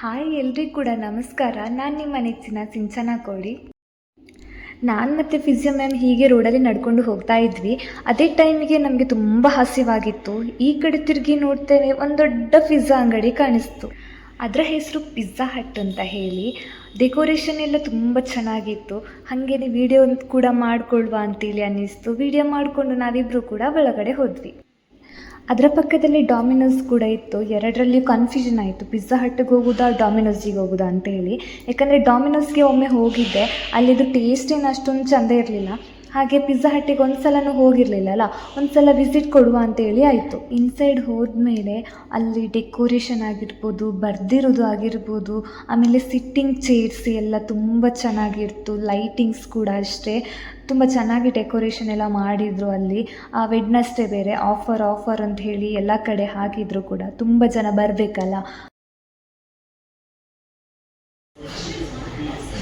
Hi ಎಲ್ರಿಗೂ ಕೂಡ ನಮಸ್ಕಾರ. ನಾನು ನಿಮ್ಮ ನೆಚ್ಚಿನ ಸಿಂಚನಾ ಕೋಡಿ. ನಾನು ಮತ್ತು ಫಿಸಿಯೋ ಮ್ಯಾಮ್ ಹೀಗೆ ರೋಡಲ್ಲಿ ನಡ್ಕೊಂಡು ಹೋಗ್ತಾ ಇದ್ವಿ. ಅದೇ ಟೈಮಿಗೆ ನಮಗೆ ತುಂಬ ಹಸಿವಾಗಿತ್ತು. ಈ ಕಡೆ ತಿರುಗಿ ನೋಡ್ತೇವೆ, ಒಂದು ದೊಡ್ಡ ಪಿಜ್ಜಾ ಅಂಗಡಿ ಕಾಣಿಸ್ತು. ಅದರ ಹೆಸರು ಪಿಜ್ಜಾ ಹಟ್ ಅಂತ ಹೇಳಿ. ಡೆಕೋರೇಷನ್ ಎಲ್ಲ ತುಂಬ ಚೆನ್ನಾಗಿತ್ತು. ಹಾಗೇ ವಿಡಿಯೋ ಕೂಡ ಮಾಡಿಕೊಳ್ಳುವ ಅಂತೇಳಿ ಅನ್ನಿಸ್ತು. ವಿಡಿಯೋ ಮಾಡಿಕೊಂಡು ನಾವಿಬ್ಬರು ಕೂಡ ಒಳಗಡೆ ಹೋದ್ವಿ. ಅದರ ಪಕ್ಕದಲ್ಲಿ ಡಾಮಿನೋಸ್ ಕೂಡ ಇತ್ತು. ಎರಡರಲ್ಲಿಯೂ ಕನ್ಫ್ಯೂಷನ್ ಆಯಿತು, ಪಿಜ್ಜಾ ಹಟ್ಟಿಗೆ ಹೋಗೋದಾ ಡಾಮಿನೋಸಿಗೆ ಹೋಗೋದಾ ಅಂತೇಳಿ. ಯಾಕಂದರೆ ಡಾಮಿನೋಸ್ಗೆ ಒಮ್ಮೆ ಹೋಗಿದ್ದೆ, ಅಲ್ಲಿದು ಟೇಸ್ಟ್ ಏನು ಅಷ್ಟೊಂದು ಚೆಂದ ಇರಲಿಲ್ಲ. ಹಾಗೆ ಪಿಜ್ಜಾ ಹಟ್ಟಿಗೆ ಒಂದು ಸಲನೂ ಹೋಗಿರಲಿಲ್ಲಲ್ಲ, ಒಂದು ಸಲ ವಿಸಿಟ್ ಕೊಡುವ ಅಂತೇಳಿ ಆಯಿತು. ಇನ್ಸೈಡ್ ಹೋದ್ಮೇಲೆ ಅಲ್ಲಿ ಡೆಕೋರೇಷನ್ ಆಗಿರ್ಬೋದು, ಬರೆದಿರೋದು ಆಗಿರ್ಬೋದು, ಆಮೇಲೆ ಸಿಟ್ಟಿಂಗ್ ಚೇರ್ಸ್ ಎಲ್ಲ ತುಂಬ ಚೆನ್ನಾಗಿರ್ತು. ಲೈಟಿಂಗ್ಸ್ ಕೂಡ ಅಷ್ಟೇ ತುಂಬ ಚೆನ್ನಾಗಿ ಡೆಕೋರೇಷನ್ ಎಲ್ಲ ಮಾಡಿದರು. ಅಲ್ಲಿ ವೆಡ್ನಸ್ಡೇ ಬೇರೆ ಆಫರ್ ಅಂತ ಹೇಳಿ ಎಲ್ಲ ಕಡೆ ಹಾಕಿದ್ರು ಕೂಡ. ತುಂಬ ಜನ ಬರಬೇಕಲ್ಲ.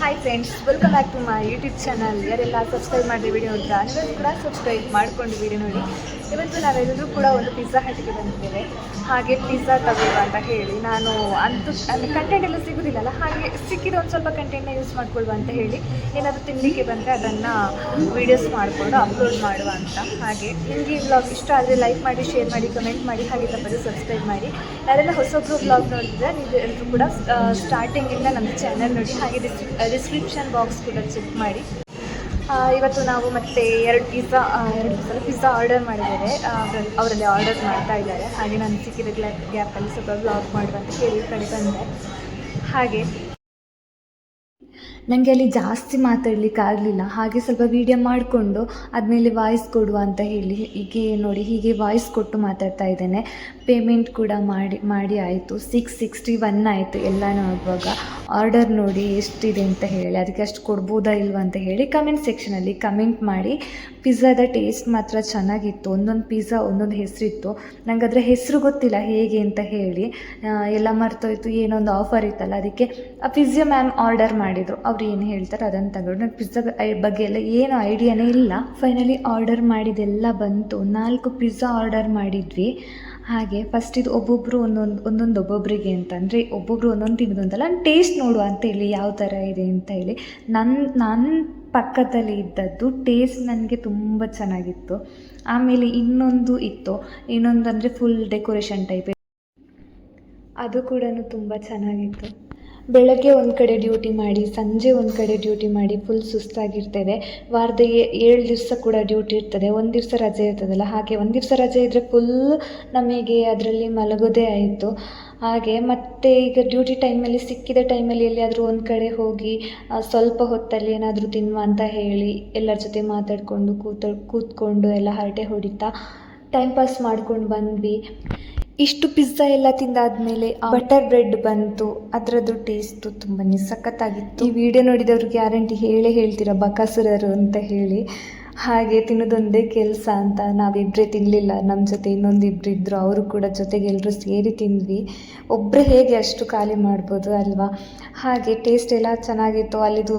Hi friends, welcome back to my YouTube channel. ಯಾರೆಲ್ಲ ಸಬ್ಸ್ಕ್ರೈಬ್ ಮಾಡಿದೆ ವಿಡಿಯೋ ಅಂತ ನೀವೆಲ್ಲರೂ ಕೂಡ ಸಬ್ಸ್ಕ್ರೈಬ್ ಮಾಡಿಕೊಂಡು ವಿಡಿಯೋ ನೋಡಿ. ಇವತ್ತು ನಾವೆಲ್ಲರೂ ಕೂಡ ಒಂದು ಪಿಜ್ಜಾ ಹಟ್ಟಿಗೆ ಬಂದಿದ್ದೇವೆ. ಹಾಗೆ ಪಿಜ್ಜಾ ತಗೊಳ್ಳುವ ಅಂತ ಹೇಳಿ ನಾನು ಕಂಟೆಂಟ್ ಎಲ್ಲ ಸಿಗೋದಿಲ್ಲಲ್ಲ, ಹಾಗೆ ಸಿಕ್ಕಿದ ಒಂದು ಸ್ವಲ್ಪ ಕಂಟೆಂಟ್ನ ಯೂಸ್ ಮಾಡ್ಕೊಳ್ಳುವ ಅಂತ ಹೇಳಿ ಏನಾದರೂ ತಿನ್ನಲಿಕ್ಕೆ ಬಂದರೆ ಅದನ್ನು ವೀಡಿಯೋಸ್ ಮಾಡಿಕೊಂಡು ಅಪ್ಲೋಡ್ ಮಾಡುವ ಅಂತ. ಹಾಗೆ ನಿಮಗೆ ಈ ವ್ಲಾಗ್ ಇಷ್ಟ ಆದರೆ ಲೈಕ್ ಮಾಡಿ, ಶೇರ್ ಮಾಡಿ, ಕಮೆಂಟ್ ಮಾಡಿ, ಹಾಗೆ ತಪ್ಪದೆ ಸಬ್ಸ್ಕ್ರೈಬ್ ಮಾಡಿ. ಯಾರೆಲ್ಲ ಹೊಸೊಬ್ಬರು ವ್ಲಾಗ್ ನೋಡಿದ್ರೆ ನೀವು ಎಲ್ಲರೂ ಕೂಡ ಸ್ಟಾರ್ಟಿಂಗಿಂದ ನಮ್ಮ ಚಾನಲ್ ನೋಡಿ. ಹಾಗೆ ಡಿಸ್ಕ್ರಿಪ್ಷನ್ ಬಾಕ್ಸ್ ಕೂಡ ಚೆಕ್ ಮಾಡಿ. ಇವತ್ತು ನಾವು ಮತ್ತೆ ಎರಡು ಪಿಜ್ಜಾ ಆರ್ಡರ್ ಮಾಡಿದ್ದಾರೆ. ಅವರಲ್ಲಿ ಆರ್ಡರ್ ಮಾಡ್ತಾ ಇದ್ದಾರೆ. ಹಾಗೆ ನಾನು ಸಿಕ್ಕಿದ ಗ್ಯಾಪಲ್ಲಿ ಸ್ವಲ್ಪ ವ್ಲಾಗ್ ಮಾಡುವಂತ ಹೇಳಿ ಕಡೆ ಬಂದೆ. ಹಾಗೆ ನನಗೆ ಅಲ್ಲಿ ಜಾಸ್ತಿ ಮಾತಾಡಲಿಕ್ಕಾಗಲಿಲ್ಲ. ಹಾಗೆ ಸ್ವಲ್ಪ ವೀಡಿಯೋ ಮಾಡಿಕೊಂಡು ಆದಮೇಲೆ ವಾಯ್ಸ್ ಕೊಡುವ ಅಂತ ಹೇಳಿ ಹೀಗೆ ನೋಡಿ, ಹೀಗೆ ವಾಯ್ಸ್ ಕೊಟ್ಟು ಮಾತಾಡ್ತಾ ಇದ್ದೇನೆ. ಪೇಮೆಂಟ್ ಕೂಡ ಮಾಡಿ ಆಯಿತು. 661 ಆಯಿತು ಎಲ್ಲನೂ ಆಗುವಾಗ. ಆರ್ಡರ್ ನೋಡಿ ಎಷ್ಟಿದೆ ಅಂತ ಹೇಳಿ, ಅದಕ್ಕೆ ಅಷ್ಟು ಕೊಡ್ಬೋದಾ ಇಲ್ವಾ ಅಂತ ಹೇಳಿ ಕಮೆಂಟ್ ಸೆಕ್ಷನಲ್ಲಿ ಕಮೆಂಟ್ ಮಾಡಿ. ಪಿಜ್ಜಾದ ಟೇಸ್ಟ್ ಮಾತ್ರ ಚೆನ್ನಾಗಿತ್ತು. ಒಂದೊಂದು ಪಿಜ್ಜಾ ಒಂದೊಂದು ಹೆಸರಿತ್ತು. ನಂಗೆ ಅದರ ಹೆಸರು ಗೊತ್ತಿಲ್ಲ ಹೇಗೆ ಅಂತ ಹೇಳಿ, ಎಲ್ಲ ಮರ್ತೋಯ್ತು. ಏನೊಂದು ಆಫರ್ ಇತ್ತಲ್ಲ, ಅದಕ್ಕೆ ಫಿಸಿಯೋ ಮ್ಯಾಮ್ ಆರ್ಡರ್ ಮಾಡಿದರು. ಅವ್ರು ಏನು ಹೇಳ್ತಾರೆ ಅದನ್ನು ತಗೊಂಡು, ನನಗೆ ಪಿಜ್ಜಾ ಬಗ್ಗೆ ಎಲ್ಲ ಏನು ಐಡಿಯಾನೇ ಇಲ್ಲ. ಫೈನಲಿ ಆರ್ಡರ್ ಮಾಡಿದೆಲ್ಲ ಬಂತು. 4 ಪಿಜ್ಜಾ ಆರ್ಡರ್ ಮಾಡಿದ್ವಿ. ಹಾಗೆ ಫಸ್ಟ್ ಇದು ಒಬ್ಬೊಬ್ಬರು ಒಂದೊಂದು ಒಬ್ಬೊಬ್ಬರಿಗೆ ಅಂತಂದರೆ ಒಬ್ಬೊಬ್ಬರು ಒಂದೊಂದು ತಿನ್ನೋದು ಅಂತಲ್ಲ, ಟೇಸ್ಟ್ ನೋಡುವ ಅಂತೇಳಿ ಯಾವ ಥರ ಇದೆ ಅಂತ ಹೇಳಿ. ನನ್ನ ಪಕ್ಕದಲ್ಲಿ ಇದ್ದದ್ದು ಟೇಸ್ಟ್ ನನಗೆ ತುಂಬ ಚೆನ್ನಾಗಿತ್ತು. ಆಮೇಲೆ ಇನ್ನೊಂದು ಇತ್ತು, ಅಂದರೆ ಫುಲ್ ಡೆಕೋರೇಷನ್ ಟೈಪ್, ಅದು ಕೂಡ ತುಂಬ ಚೆನ್ನಾಗಿತ್ತು. ಬೆಳಗ್ಗೆ ಒಂದು ಕಡೆ ಡ್ಯೂಟಿ ಮಾಡಿ, ಸಂಜೆ ಒಂದು ಕಡೆ ಡ್ಯೂಟಿ ಮಾಡಿ ಫುಲ್ ಸುಸ್ತಾಗಿರ್ತೇವೆ. ವಾರದ 7 ದಿವಸ ಕೂಡ ಡ್ಯೂಟಿ ಇರ್ತದೆ. ಒಂದು ದಿವಸ ರಜೆ ಇರ್ತದಲ್ಲ, ಹಾಗೆ ಒಂದು ದಿವಸ ರಜೆ ಇದ್ದರೆ ಫುಲ್ ನಮಗೆ ಅದರಲ್ಲಿ ಮಲಗೋದೇ ಆಯಿತು. ಹಾಗೆ ಮತ್ತು ಈಗ ಡ್ಯೂಟಿ ಟೈಮಲ್ಲಿ ಸಿಕ್ಕಿದ ಟೈಮಲ್ಲಿ ಎಲ್ಲಿಯಾದರೂ ಒಂದು ಕಡೆ ಹೋಗಿ ಸ್ವಲ್ಪ ಹೊತ್ತಲ್ಲಿ ಏನಾದರೂ ತಿನ್ನುವ ಅಂತ ಹೇಳಿ ಎಲ್ಲರ ಜೊತೆ ಮಾತಾಡಿಕೊಂಡು ಕೂತ್ಕೊಂಡು ಎಲ್ಲ ಹರಟೆ ಹೊಡಿತಾ ಟೈಮ್ ಪಾಸ್ ಮಾಡ್ಕೊಂಡು ಬಂದ್ವಿ. ಇಷ್ಟು ಪಿಜ್ಜಾ ಎಲ್ಲ ತಿಂದಾದ್ಮೇಲೆ ಬಟರ್ ಬ್ರೆಡ್ ಬಂತು. ಅದರದ್ದು ಟೇಸ್ಟು ತುಂಬಾ ಸಖತ್ತಾಗಿತ್ತು. ಈ ವಿಡಿಯೋ ನೋಡಿದವ್ರಿಗೆ ಗ್ಯಾರಂಟಿ ಹೇಳ್ತೀರಾ ಬಕಾಸುರರು ಅಂತ ಹೇಳಿ. ಹಾಗೆ ತಿನ್ನೋದೊಂದೇ ಕೆಲಸ ಅಂತ ನಾವಿಬ್ಬರೇ ತಿನ್ನಲಿಲ್ಲ, ನಮ್ಮ ಜೊತೆ ಇನ್ನೊಂದಿಬ್ಬರು ಇದ್ದರು. ಅವರು ಕೂಡ ಜೊತೆಗೆ ಎಲ್ಲರೂ ಸೇರಿ ತಿಂದ್ವಿ. ಒಬ್ಬರೇ ಹೇಗೆ ಅಷ್ಟು ಖಾಲಿ ಮಾಡ್ಬೋದು ಅಲ್ವಾ. ಹಾಗೆ ಟೇಸ್ಟ್ ಎಲ್ಲ ಚೆನ್ನಾಗಿತ್ತು. ಅಲ್ಲಿದು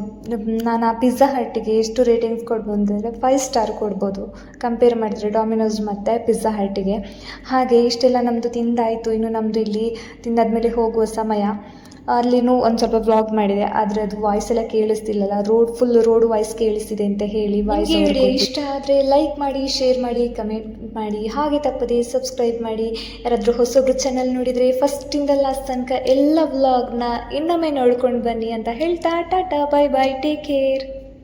ನಾನು ಆ ಪಿಜ್ಜಾ ಹಟ್ಟಿಗೆ ಎಷ್ಟು ರೇಟಿಂಗ್ಸ್ ಕೊಡ್ಬೋದು ಅಂದರೆ 5 ಸ್ಟಾರ್ ಕೊಡ್ಬೋದು, ಕಂಪೇರ್ ಮಾಡಿದ್ರೆ ಡಾಮಿನೋಸ್ ಮತ್ತು ಪಿಜ್ಜಾ ಹಟ್ಟಿಗೆ. ಹಾಗೆ ಇಷ್ಟೆಲ್ಲ ನಮ್ಮದು ತಿಂದಾಯಿತು. ಇನ್ನು ನಮ್ಮದು ಇಲ್ಲಿ ತಿಂದಾದ್ಮೇಲೆ ಹೋಗುವ ಸಮಯ. ಅಲ್ಲಿನೂ ಒಂದು ಸ್ವಲ್ಪ ವ್ಲಾಗ್ ಮಾಡಿದೆ, ಆದರೆ ಅದು ವಾಯ್ಸ್ ಎಲ್ಲ ಕೇಳಿಸ್ತಿಲ್ಲಲ್ಲ. ಫುಲ್ ರೋಡ್ ವಾಯ್ಸ್ ಕೇಳಿಸ್ತಿದೆ ಅಂತ ಹೇಳಿ ವಾಯ್ಸ್. ವಿಡಿಯೋ ಇಷ್ಟ ಆದರೆ ಲೈಕ್ ಮಾಡಿ, ಶೇರ್ ಮಾಡಿ, ಕಮೆಂಟ್ ಮಾಡಿ, ಹಾಗೆ ತಪ್ಪದೆ ಸಬ್ಸ್ಕ್ರೈಬ್ ಮಾಡಿ. ಯಾರಾದರೂ ಹೊಸೊಬ್ರು ಚಾನಲ್ ನೋಡಿದರೆ ಫಸ್ಟಿಂದ ಲಾಸ್ಟ್ ತನಕ ಎಲ್ಲ ವ್ಲಾಗ್ನ ಇನ್ನೊಮ್ಮೆ ನೋಡ್ಕೊಂಡು ಬನ್ನಿ ಅಂತ ಹೇಳ್ತಾ Tata, bye bye, take care.